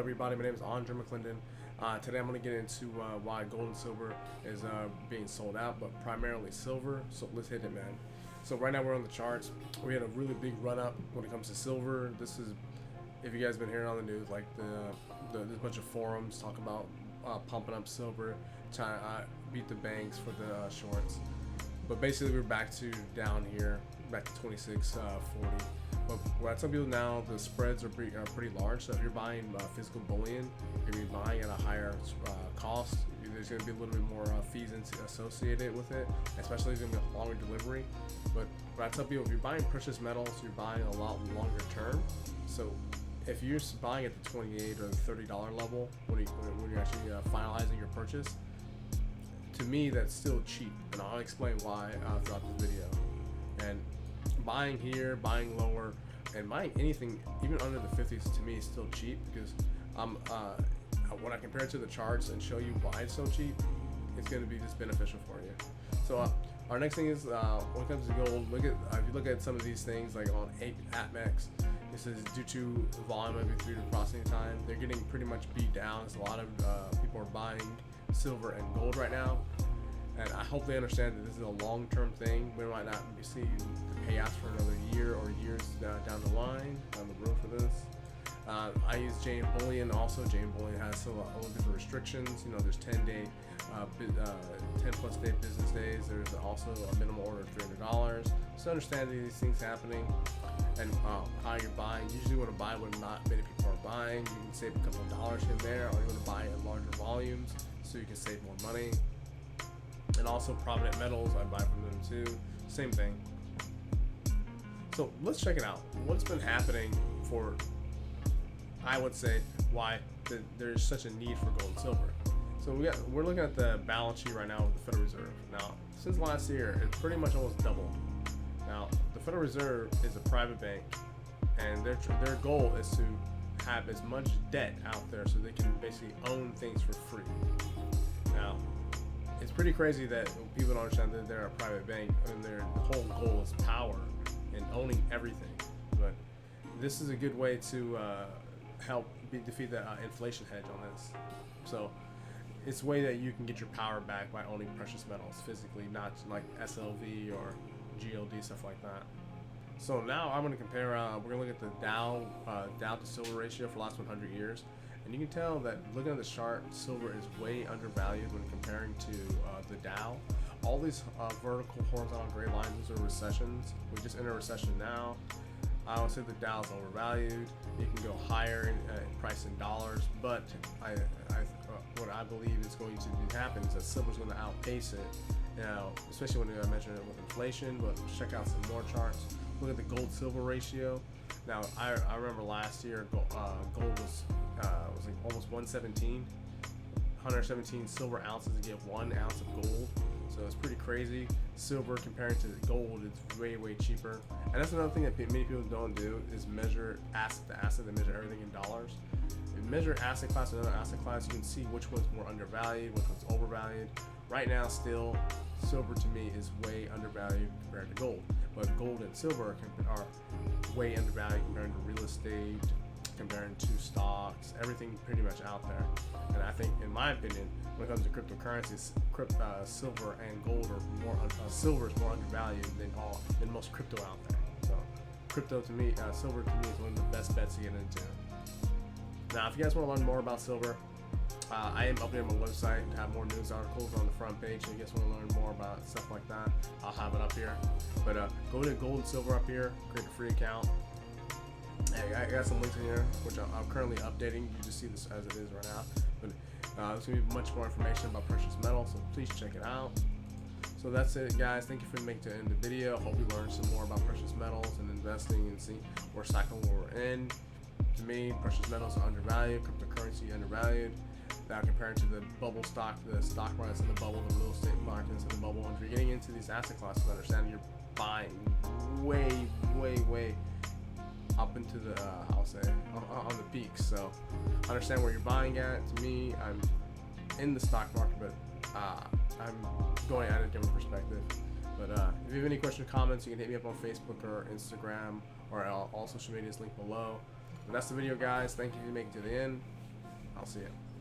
everybody? My name is Mcclendon. Today I'm going to get into why gold and silver is being sold out, but primarily silver. So let's hit it, man. So right now we're on the charts. We had a really big run up when it comes to silver. This is, if you guys been hearing on the news, like there's a bunch of forums talk about pumping up silver, trying to beat the banks for the shorts. But basically we're back to down here, back to 26.40. But what I tell people now, the spreads are pretty large. So if you're buying physical bullion, you're gonna be buying at a higher cost. There's gonna be a little bit more fees associated with it, especially if it's gonna be a longer delivery. But what I tell people, if you're buying precious metals, you're buying a lot longer term. So if you're buying at the $28 or the $30 level when you're actually finalizing your purchase, to me that's still cheap, and I'll explain why throughout this video. And buying here, buying lower, and buying anything even under the 50s to me is still cheap, because when I compare it to the charts and show you why it's so cheap, it's going to be just beneficial for you. So our next thing is when it comes to gold, look at if you look at some of these things like on APMEX, this is due to volume every 3 to processing time. They're getting pretty much beat down. So a lot of people are buying silver and gold right now. And I hope they understand that this is a long-term thing. We might not see the payouts for another year or years down the line, down the road for this. I use Jane Bullion also. Jane Bullion has a little different restrictions. You know, there's 10 plus day business days. There's also a minimum order of $300. So understand these things happening and how you're buying. Usually, want to buy when not many people are buying. You can save a couple of dollars here and there, or you want to buy in larger volumes so you can save more money. And also Prominent Metals, I buy from them too. Same thing. So let's check it out. What's been happening for, I would say, why there's such a need for gold and silver. So we're looking at the balance sheet right now with the Federal Reserve. Now, since last year, it's pretty much almost doubled. Now, the Federal Reserve is a private bank, and their goal is to have as much debt out there so they can basically own things for free. Now, it's pretty crazy that people don't understand that they're a private bank and their whole goal is power and owning everything. But this is a good way to help defeat the inflation hedge on this. So it's a way that you can get your power back by owning precious metals physically, not like SLV or GLD, stuff like that. So now I'm going to compare, we're going to look at the Dow to silver ratio for the last 100 years. And you can tell that looking at the chart, silver is way undervalued when comparing to the Dow. All these vertical horizontal gray lines, these are recessions. We just entered a recession now. I would say the Dow is overvalued. You can go higher in price in dollars, but what I believe is going to happen is that silver is going to outpace it. Now, especially when I measure it with inflation. But let's check out some more charts. Look at the gold-silver ratio. Now, I remember last year gold was like almost 117 silver ounces to get 1 ounce of gold. So it's pretty crazy. Silver compared to gold is way cheaper. And that's another thing that many people don't do is measure asset to asset. They measure everything in dollars. If you measure asset class to another asset class, you can see which one's more undervalued, which one's overvalued. Right now, still, silver to me is way undervalued compared to gold. But gold and silver are way undervalued compared to real estate, comparing to stocks, everything pretty much out there. And I think, in my opinion, when it comes to cryptocurrencies, silver and gold are more. Silver is more undervalued than most crypto out there. So, crypto to me, silver to me is one of the best bets to get into. Now, if you guys want to learn more about silver, I am updating my website to have more news articles on the front page. So if you guys want to learn more about stuff like that, I'll have it up here. But go to gold and silver up here, create a free account. I got some links in here, which I'm currently updating. You just see this as it is right now. But there's going to be much more information about precious metals, so please check it out. So that's it, guys. Thank you for making it to the end of the video. Hope you learned some more about precious metals and investing and see what cycle we're in. To me, precious metals are undervalued, cryptocurrency undervalued. Now comparing to the bubble stock, the stock market's in the bubble, the real estate market's in the bubble. And if you're getting into these asset classes, understand you're buying way up into the, I'll say, on the peaks. So understand where you're buying at. To me, I'm in the stock market, but I'm going at a different perspective. But if you have any questions or comments, you can hit me up on Facebook or Instagram or all social medias linked below. And that's the video, guys. Thank you for making it to the end. I'll see you.